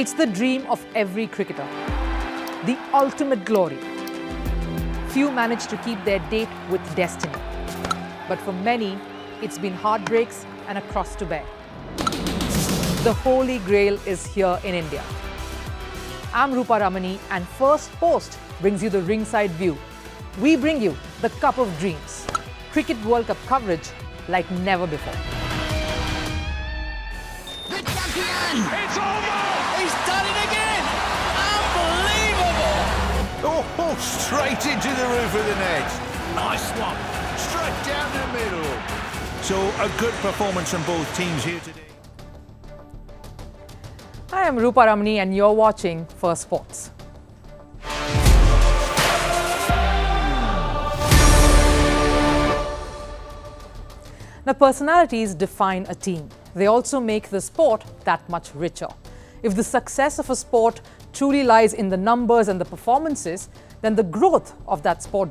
It's the dream of every cricketer, the ultimate glory. Few manage to keep their date with destiny. But for many, it's been heartbreaks and a cross to bear. The Holy Grail is here in India. I'm Rupha Ramani, and Firstpost brings you the ringside view. We bring you the Cup of Dreams. Cricket World Cup coverage like never before. It's over! He's done it again! Unbelievable! Oh, straight into the roof of the net. Nice one. Straight down the middle. So a good performance from both teams here today. Hi, I'm Rupha Ramani, and you're watching Firstpost. Now, personalities define a team. They also make the sport that much richer. If the success of a sport truly lies in the numbers and the performances, then the growth of that sport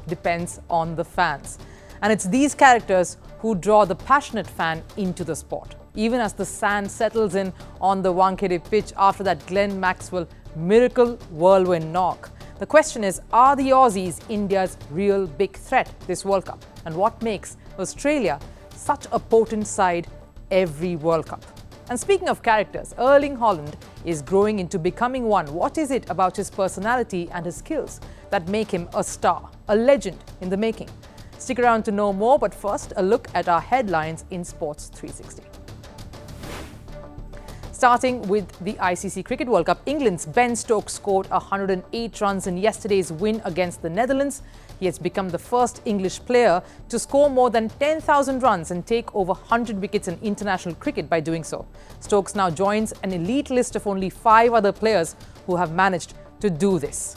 depends on the fans. And it's these characters who draw the passionate fan into the sport. Even as the sand settles in on the Wankhede pitch after that Glenn Maxwell miracle whirlwind knock, the question is, are the Aussies India's real big threat this World Cup? And what makes Australia such a potent side every World Cup? And speaking of characters, Erling Haaland is growing into becoming one. What is it about his personality and his skills that make him a star, a legend in the making? Stick around to know more, but first, a look at our headlines in Sports 360. Starting with the ICC Cricket World Cup, England's Ben Stokes scored 108 runs in yesterday's win against the Netherlands. He has become the first English player to score more than 10,000 runs and take over 100 wickets in international cricket by doing so. Stokes now joins an elite list of only 5 other players who have managed to do this.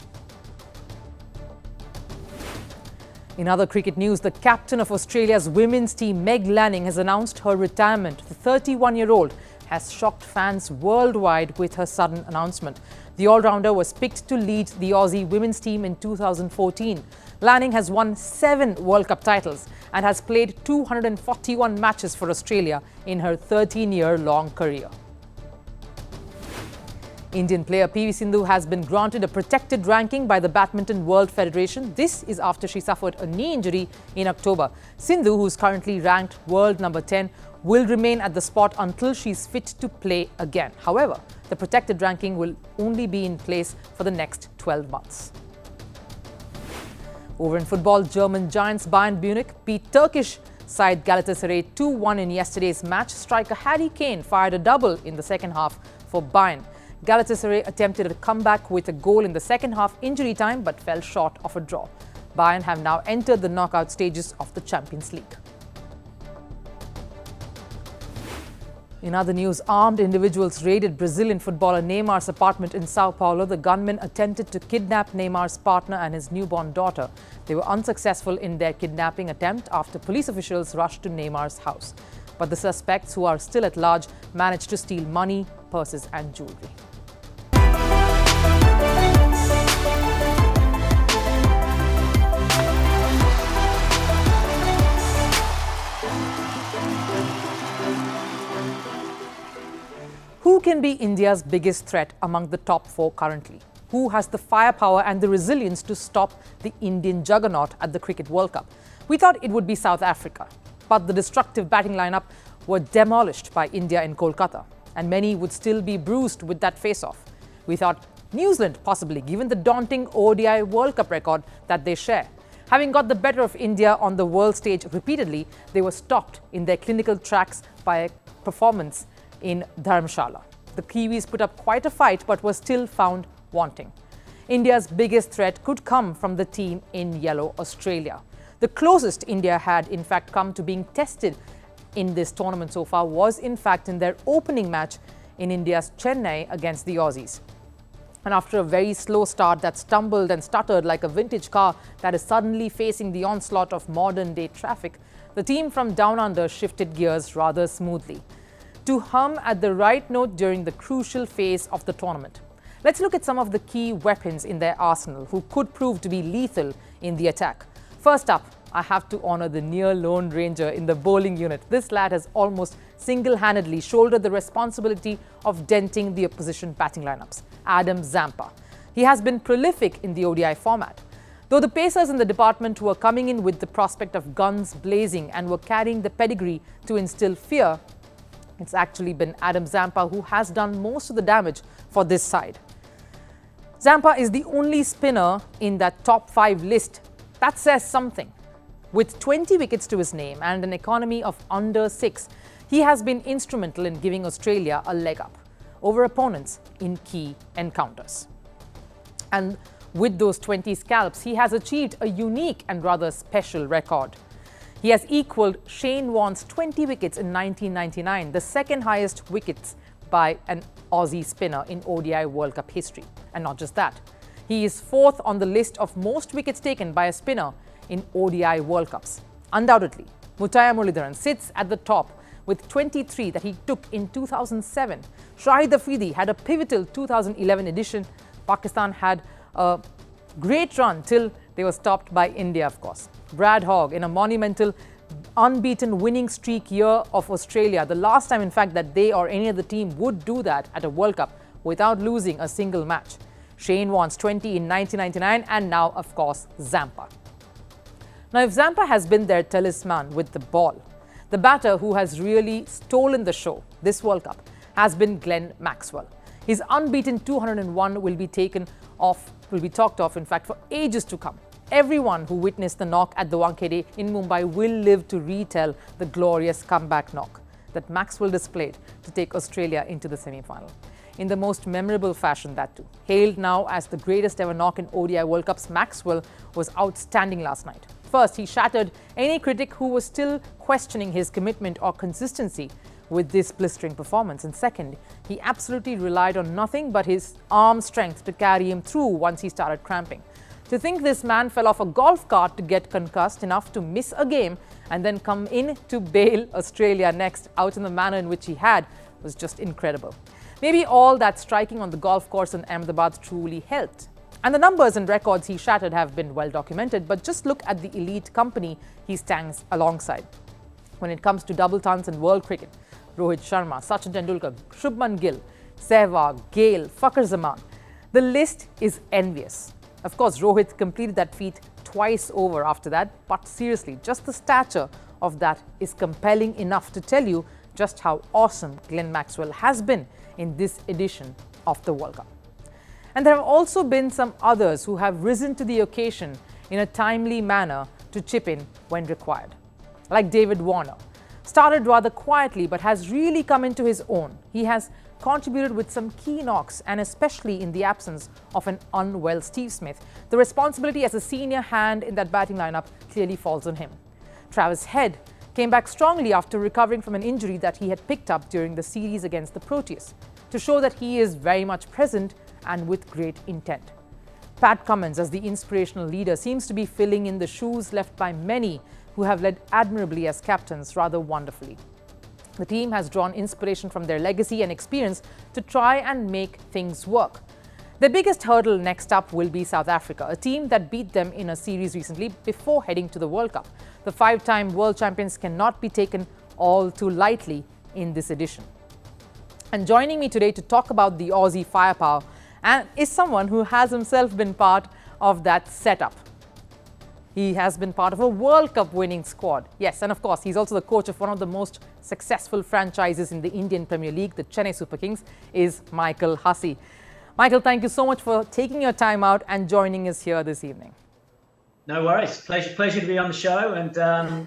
In other cricket news, the captain of Australia's women's team, Meg Lanning, has announced her retirement. The 31-year-old has shocked fans worldwide with her sudden announcement. The all-rounder was picked to lead the Aussie women's team in 2014. Lanning has won 7 World Cup titles and has played 241 matches for Australia in her 13-year-long career. Indian player PV Sindhu has been granted a protected ranking by the Badminton World Federation. This is after she suffered a knee injury in October. Sindhu, who's currently ranked world number 10, will remain at the spot until she's fit to play again. However, the protected ranking will only be in place for the next 12 months. Over in football, German giants Bayern Munich beat Turkish side Galatasaray 2-1 in yesterday's match. Striker Harry Kane fired a double in the second half for Bayern. Galatasaray attempted a comeback with a goal in the second half injury time but fell short of a draw. Bayern have now entered the knockout stages of the Champions League. In other news, armed individuals raided Brazilian footballer Neymar's apartment in Sao Paulo. The gunmen attempted to kidnap Neymar's partner and his newborn daughter. They were unsuccessful in their kidnapping attempt after police officials rushed to Neymar's house. But the suspects, who are still at large, managed to steal money, purses and jewelry. Who can be India's biggest threat among the top 4 currently? Who has the firepower and the resilience to stop the Indian juggernaut at the Cricket World Cup? We thought it would be South Africa, but the destructive batting lineup were demolished by India in Kolkata, and many would still be bruised with that face-off. We thought New Zealand possibly, given the daunting ODI World Cup record that they share. Having got the better of India on the world stage repeatedly, they were stopped in their clinical tracks by a performance in Dharamshala. The Kiwis put up quite a fight but were still found wanting. India's biggest threat could come from the team in yellow, Australia. The closest India had in fact come to being tested in this tournament so far was in fact in their opening match in India's Chennai against the Aussies. And after a very slow start that stumbled and stuttered like a vintage car that is suddenly facing the onslaught of modern-day traffic, the team from Down Under shifted gears rather smoothly to hum at the right note during the crucial phase of the tournament. Let's look at some of the key weapons in their arsenal who could prove to be lethal in the attack. First up, I have to honor the near lone ranger in the bowling unit. This lad has almost single-handedly shouldered the responsibility of denting the opposition batting lineups. Adam Zampa. He has been prolific in the ODI format. Though the pacers in the department were coming in with the prospect of guns blazing and were carrying the pedigree to instill fear, it's actually been Adam Zampa who has done most of the damage for this side. Zampa is the only spinner in that top 5 list. That says something. With 20 wickets to his name and an economy of under 6, he has been instrumental in giving Australia a leg up over opponents in key encounters. And with those 20 scalps, he has achieved a unique and rather special record. He has equalled Shane Warne's 20 wickets in 1999, the second highest wickets by an Aussie spinner in ODI World Cup history. And not just that, he is 4th on the list of most wickets taken by a spinner in ODI World Cups. Undoubtedly, Muttiah Muralidharan sits at the top with 23 that he took in 2007. Shahid Afridi had a pivotal 2011 edition. Pakistan had a great run till they were stopped by India, of course. Brad Hogg in a monumental unbeaten winning streak year of Australia, the last time in fact that they or any other team would do that at a World Cup without losing a single match. Shane Warne's 20 in 1999 and now of course Zampa. Now if Zampa has been their talisman with the ball, the batter who has really stolen the show this World Cup has been Glenn Maxwell. His unbeaten 201 will be talked of in fact for ages to come. Everyone who witnessed the knock at the Wankhede in Mumbai will live to retell the glorious comeback knock that Maxwell displayed to take Australia into the semi-final. In the most memorable fashion, that too. Hailed now as the greatest ever knock in ODI World Cups, Maxwell was outstanding last night. First, he shattered any critic who was still questioning his commitment or consistency with this blistering performance. And second, he absolutely relied on nothing but his arm strength to carry him through once he started cramping. To think this man fell off a golf cart to get concussed enough to miss a game and then come in to bail Australia next out in the manner in which he had was just incredible. Maybe all that striking on the golf course in Ahmedabad truly helped. And the numbers and records he shattered have been well documented, but just look at the elite company he stands alongside. When it comes to double tons in world cricket, Rohit Sharma, Sachin Tendulkar, Shubman Gill, Sehwag, Gale, Fakhar Zaman, the list is envious. Of course, Rohit completed that feat twice over after that, but seriously, just the stature of that is compelling enough to tell you just how awesome Glenn Maxwell has been in this edition of the World Cup. And there have also been some others who have risen to the occasion in a timely manner to chip in when required. Like David Warner, started rather quietly but has really come into his own. He has contributed with some key knocks, and especially in the absence of an unwell Steve Smith, the responsibility as a senior hand in that batting lineup clearly falls on him. Travis Head came back strongly after recovering from an injury that he had picked up during the series against the Proteas, to show that he is very much present and with great intent. Pat Cummins, as the inspirational leader, seems to be filling in the shoes left by many who have led admirably as captains rather wonderfully. The team has drawn inspiration from their legacy and experience to try and make things work. Their biggest hurdle next up will be South Africa, a team that beat them in a series recently before heading to the World Cup. The 5-time world champions cannot be taken all too lightly in this edition. And joining me today to talk about the Aussie firepower is someone who has himself been part of that setup. He has been part of a World Cup winning squad. Yes, and of course, he's also the coach of one of the most successful franchises in the Indian Premier League, the Chennai Super Kings, is Michael Hussey. Michael, thank you so much for taking your time out and joining us here this evening. No worries. Pleasure to be on the show. And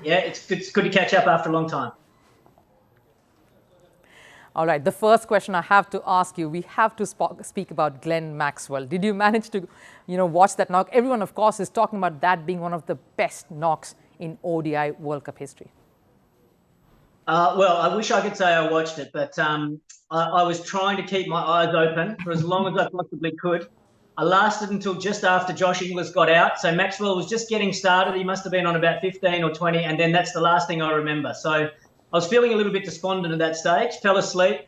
yeah, it's good to catch up after a long time. All right, the first question I have to ask you, we have to speak about Glenn Maxwell. Did you manage to, watch that knock? Everyone, of course, is talking about that being one of the best knocks in ODI World Cup history. Well, I wish I could say I watched it, but I was trying to keep my eyes open for as long as I possibly could. I lasted until just after Josh Inglis got out. So Maxwell was just getting started. He must have been on about 15 or 20, and then that's the last thing I remember. So I was feeling a little bit despondent at that stage, fell asleep,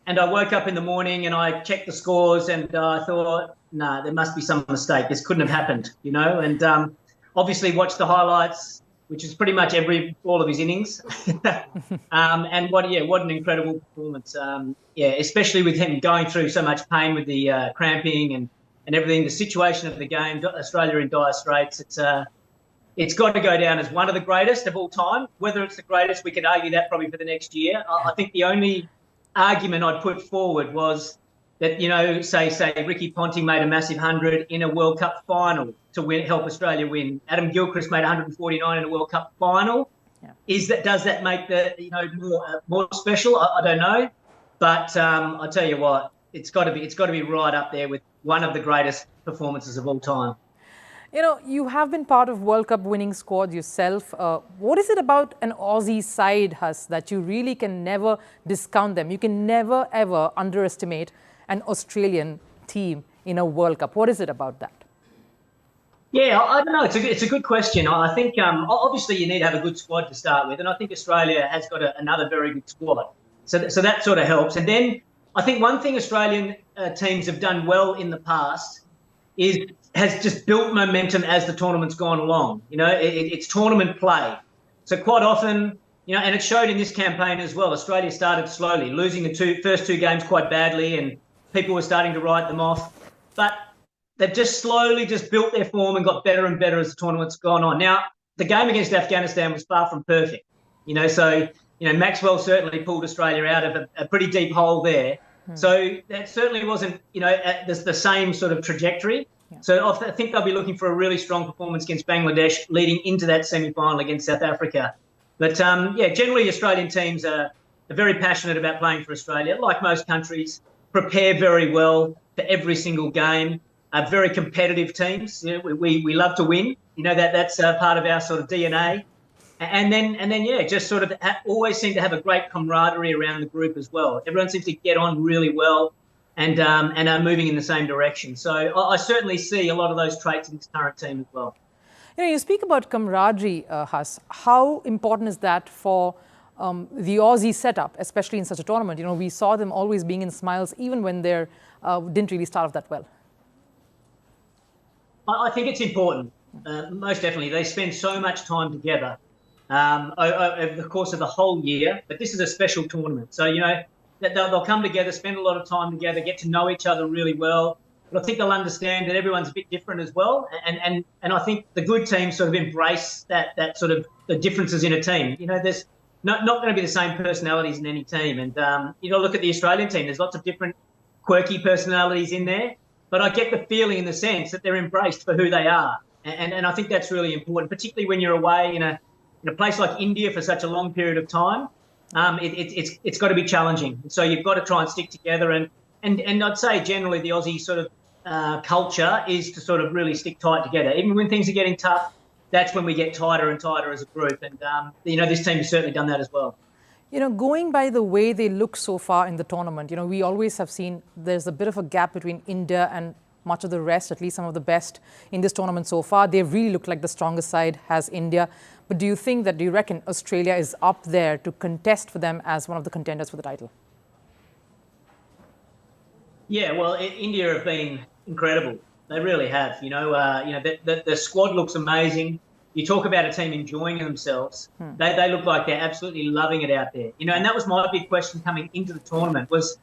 and I woke up in the morning and I checked the scores and I thought, no, there must be some mistake. This couldn't have happened, and obviously watched the highlights which is pretty much all of his innings. And what an incredible performance. Especially with him going through so much pain with the cramping and everything, the situation of the game, Australia in dire straits. It's got to go down as one of the greatest of all time. Whether it's the greatest, we could argue that probably for the next year. I think the only argument I'd put forward was that, say Ricky Ponting made a massive 100 in a World Cup final to help Australia win. Adam Gilchrist made 149 in a World Cup final. Yeah. Does that make the more special? I don't know, but I tell you what, it's got to be right up there with one of the greatest performances of all time. You have been part of World Cup winning squad yourself. What is it about an Aussie side, Huss, that you really can never discount them? You can never, ever underestimate an Australian team in a World Cup. What is it about that? Yeah, I don't know. It's a good question. I think obviously you need to have a good squad to start with, and I think Australia has got another very good squad. So that sort of helps. And then I think one thing Australian teams have done well in the past has just built momentum as the tournament's gone along. It's tournament play. So quite often, and it showed in this campaign as well. Australia started slowly, losing the first two games quite badly, and people were starting to write them off. But they've just slowly built their form and got better and better as the tournament's gone on. Now, the game against Afghanistan was far from perfect. So Maxwell certainly pulled Australia out of a pretty deep hole there. So that certainly wasn't, the same sort of trajectory. Yeah. So I think they'll be looking for a really strong performance against Bangladesh leading into that semi-final against South Africa. But, generally Australian teams are very passionate about playing for Australia. Like most countries, prepare very well for every single game. Very competitive teams. We love to win. That's part of our sort of DNA. And then, just sort of always seem to have a great camaraderie around the group as well. Everyone seems to get on really well and are moving in the same direction. So I certainly see a lot of those traits in this current team as well. You speak about camaraderie, Huss. How important is that for the Aussie setup, especially in such a tournament? We saw them always being in smiles, even when they didn't really start off that well. I think it's important. Most definitely. They spend so much time together over the course of the whole year. But this is a special tournament. So, they'll come together, spend a lot of time together, get to know each other really well. But I think they'll understand that everyone's a bit different as well. And I think the good teams sort of embrace that sort of the differences in a team. There's not going to be the same personalities in any team. And, look at the Australian team. There's lots of different quirky personalities in there. But I get the feeling in the sense that they're embraced for who they are. And I think that's really important, particularly when you're away in a place like India for such a long period of time. It's got to be challenging. So you've got to try and stick together. And I'd say generally the Aussie sort of culture is to sort of really stick tight together. Even when things are getting tough, that's when we get tighter and tighter as a group. And, this team has certainly done that as well. Going by the way they look so far in the tournament, we always have seen there's a bit of a gap between India and much of the rest, at least some of the best in this tournament so far. They really look like the strongest side has India. But do you reckon Australia is up there to contest for them as one of the contenders for the title? Yeah, well, India have been incredible. They really have. The squad looks amazing. You talk about a team enjoying themselves. They look like they're absolutely loving it out there. And that was my big question coming into the tournament was,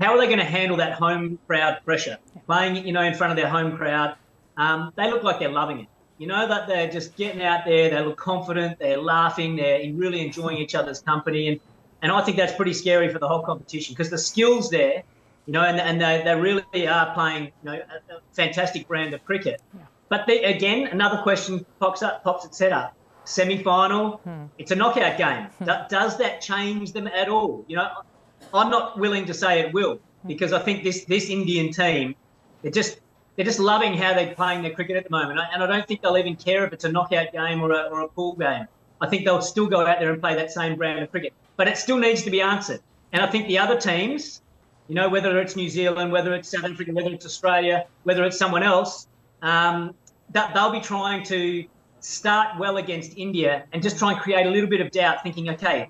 how are they going to handle that home crowd pressure? Playing, in front of their home crowd. They look like they're loving it. That they're just getting out there. They look confident. They're laughing. They're really enjoying each other's company. And I think that's pretty scary for the whole competition because the skills there, and they really are playing, a fantastic brand of cricket. Yeah. But again, another question pops its head up. Semi-final, it's a knockout game. Does that change them at all? I'm not willing to say it will because I think this Indian team, they're just loving how they're playing their cricket at the moment. And I don't think they'll even care if it's a knockout game or a pool game. I think they'll still go out there and play that same brand of cricket. But it still needs to be answered. And I think the other teams, whether it's New Zealand, whether it's South Africa, whether it's Australia, whether it's someone else, they'll be trying to start well against India and just try and create a little bit of doubt, thinking, okay,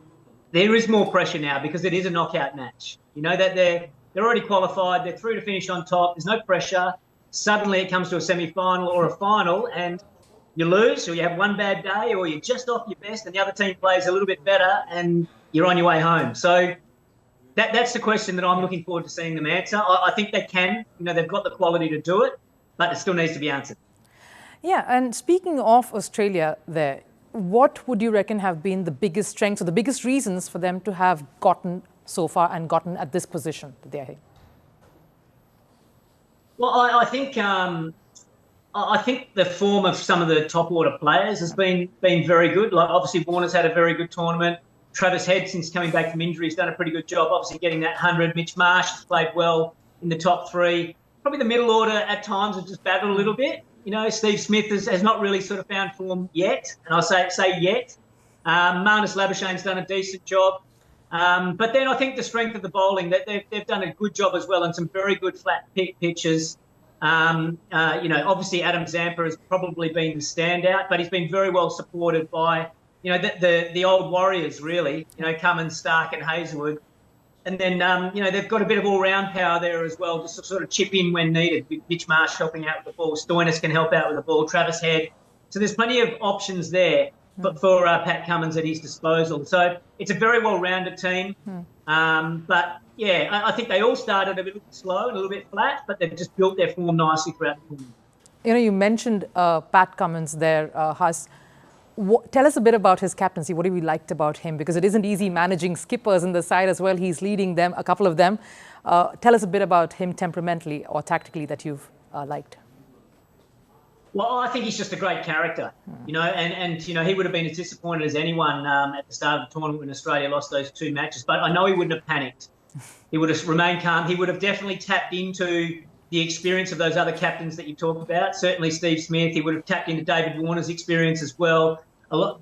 there is more pressure now because it is a knockout match. That they're already qualified, they're through to finish on top, there's no pressure. Suddenly it comes to a semi-final or a final and you lose, or you have one bad day, or you're just off your best and the other team plays a little bit better and you're on your way home. So that's the question that I'm looking forward to seeing them answer. I think they can. They've got the quality to do it, but it still needs to be answered. Yeah, and speaking of Australia there, what would you reckon have been the biggest strengths or the biggest reasons for them to have gotten so far and gotten at this position that they're in? Well, I think the form of some of the top order players has been very good. Like obviously Warner's had a very good tournament. Travis Head, since coming back from injury, has done a pretty good job, obviously getting that 100. Mitch Marsh has played well in the top three. Probably the middle order at times have just battled a little bit. Steve Smith has not really sort of found form yet, and I say yet. Marnus Labuschagne's done a decent job. But then I think the strength of the bowling, that they've done a good job as well, and some very good flat pitches. Obviously Adam Zampa has probably been the standout, but he's been very well supported by the old warriors, really, Cummins, Stark and Hazelwood. And then, they've got a bit of all-round power there as well, just to sort of chip in when needed. Mitch Marsh helping out with the ball. Stoinis can help out with the ball. Travis Head. So there's plenty of options there for Pat Cummins at his disposal. So it's a very well-rounded team. But, yeah, I think they all started a little bit slow and a little bit flat, but they've just built their form nicely throughout the tournament. You mentioned Pat Cummins there, Huss. Tell us a bit about his captaincy. What have you liked about him? Because it isn't easy managing skippers in the side as well. He's leading them, a couple of them. Tell us a bit about him temperamentally or tactically that you've liked. Well, I think he's just a great character, and he would have been as disappointed as anyone at the start of the tournament when Australia lost those 2 matches. But I know he wouldn't have panicked. He would have remained calm. He would have definitely tapped into the experience of those other captains that you talked about. Certainly Steve Smith. He would have tapped into David Warner's experience as well. A lot,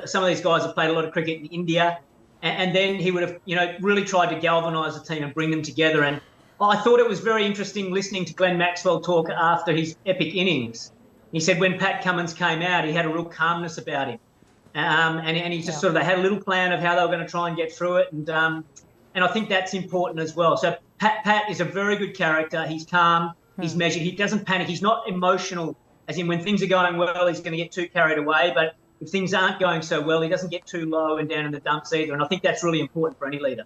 some of these guys have played a lot of cricket in India, and then he would have, really tried to galvanise the team and bring them together. And I thought it was very interesting listening to Glenn Maxwell talk after his epic innings. He said when Pat Cummins came out, he had a real calmness about him, and he just sort of they had a little plan of how they were going to try and get through it, and I think that's important as well. So Pat is a very good character. He's calm. He's measured. He doesn't panic. He's not emotional, as in when things are going well, he's going to get too carried away. But if things aren't going so well, he doesn't get too low and down in the dumps either. And I think that's really important for any leader.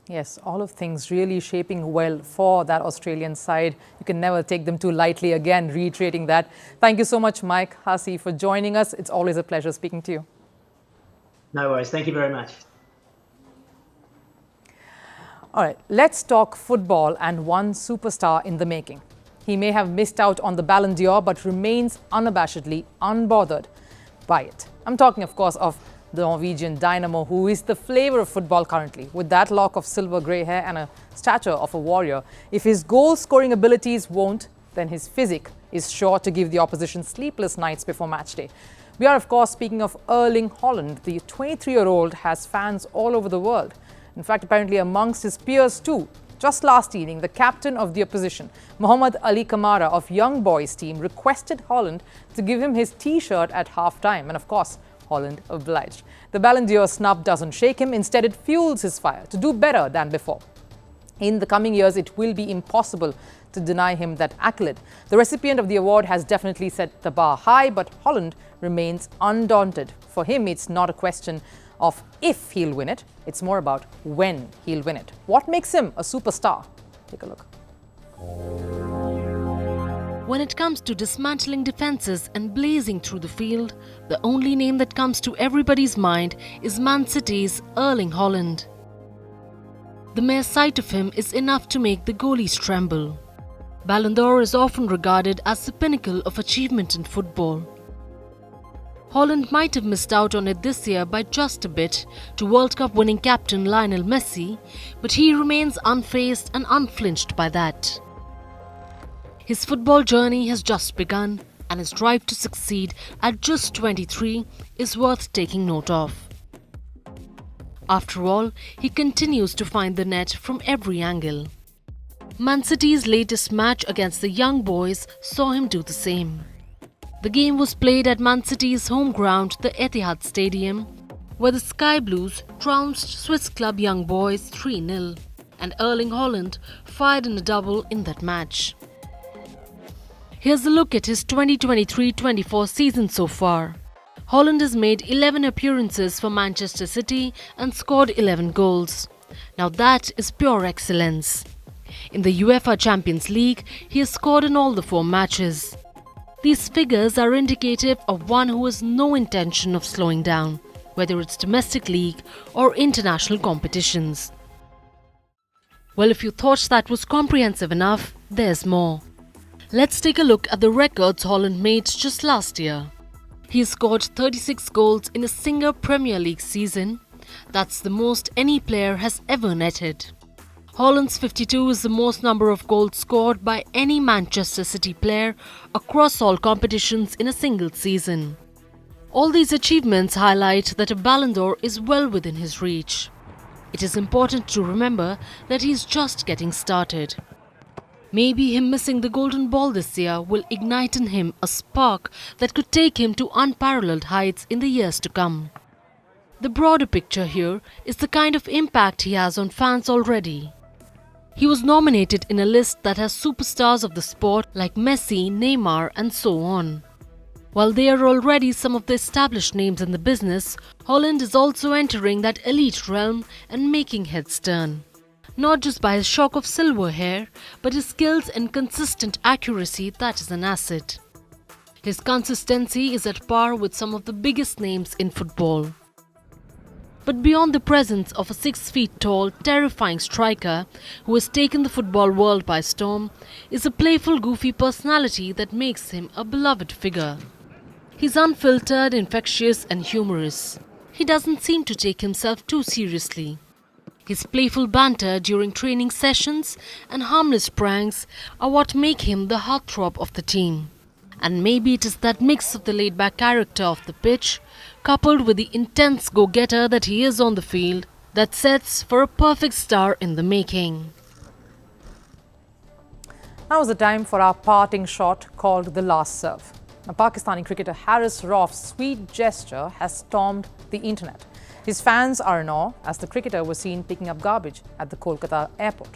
Yes, all of things really shaping well for that Australian side. You can never take them too lightly again, reiterating that. Thank you so much, Mike Hussey, for joining us. It's always a pleasure speaking to you. No worries. Thank you very much. All right, let's talk football and one superstar in the making. He may have missed out on the Ballon d'Or, but remains unabashedly unbothered by it. I'm talking, of course, of the Norwegian dynamo, who is the flavour of football currently, with that lock of silver grey hair and a stature of a warrior. If his goal-scoring abilities won't, then his physique is sure to give the opposition sleepless nights before match day. We are, of course, speaking of Erling Haaland. The 23-year-old has fans all over the world. In fact, apparently amongst his peers too. Just last evening, the captain of the opposition, Mohammad Ali Kamara of Young Boys team, requested Haaland to give him his T-shirt at half-time. And of course, Haaland obliged. The Ballon d'Or snub doesn't shake him. Instead, it fuels his fire to do better than before. In the coming years, it will be impossible to deny him that accolade. The recipient of the award has definitely set the bar high, but Haaland remains undaunted. For him, it's not a question of if he'll win it, it's more about when he'll win it. What makes him a superstar? Take a look. When it comes to dismantling defences and blazing through the field, the only name that comes to everybody's mind is Man City's Erling Haaland. The mere sight of him is enough to make the goalies tremble. Ballon d'Or is often regarded as the pinnacle of achievement in football. Haaland might have missed out on it this year by just a bit to World Cup winning captain Lionel Messi, but he remains unfazed and unflinched by that. His football journey has just begun, and his drive to succeed at just 23 is worth taking note of. After all, he continues to find the net from every angle. Man City's latest match against the Young Boys saw him do the same. The game was played at Man City's home ground, the Etihad Stadium, where the Sky Blues trounced Swiss club Young Boys 3-0, and Erling Haaland fired in a double in that match. Here's a look at his 2023-24 season so far. Haaland has made 11 appearances for Manchester City and scored 11 goals. Now that is pure excellence. In the UEFA Champions League, he has scored in all the 4 matches. These figures are indicative of one who has no intention of slowing down, whether it's domestic league or international competitions. Well, if you thought that was comprehensive enough, there's more. Let's take a look at the records Haaland made just last year. He scored 36 goals in a single Premier League season. That's the most any player has ever netted. Haaland's 52 is the most number of goals scored by any Manchester City player across all competitions in a single season. All these achievements highlight that a Ballon d'Or is well within his reach. It is important to remember that he is just getting started. Maybe him missing the golden ball this year will ignite in him a spark that could take him to unparalleled heights in the years to come. The broader picture here is the kind of impact he has on fans already. He was nominated in a list that has superstars of the sport like Messi, Neymar and so on. While they are already some of the established names in the business, Haaland is also entering that elite realm and making heads turn. Not just by his shock of silver hair, but his skills and consistent accuracy that is an asset. His consistency is at par with some of the biggest names in football. But beyond the presence of a 6 feet tall, terrifying striker who has taken the football world by storm, is a playful, goofy personality that makes him a beloved figure. He's unfiltered, infectious and humorous. He doesn't seem to take himself too seriously. His playful banter during training sessions and harmless pranks are what make him the heartthrob of the team. And maybe it is that mix of the laid-back character of the pitch, coupled with the intense go-getter that he is on the field, that sets for a perfect star in the making. Now is the time for our parting shot called The Last Serve. Now, Pakistani cricketer Haris Rauf's sweet gesture has stormed the internet. His fans are in awe as the cricketer was seen picking up garbage at the Kolkata airport.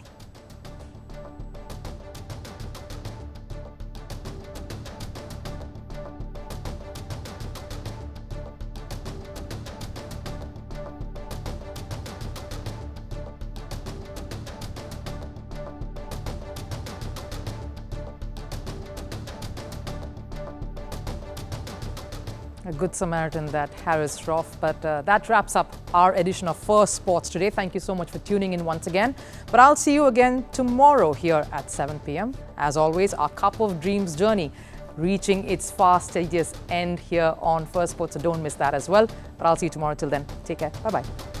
A good Samaritan, that Haris Rauf. But that wraps up our edition of Firstpost today. Thank you so much for tuning in once again. But I'll see you again tomorrow here at 7 p.m. As always, our Cup of Dreams journey reaching its fastidious end here on Firstpost. So don't miss that as well. But I'll see you tomorrow. Till then, take care. Bye-bye.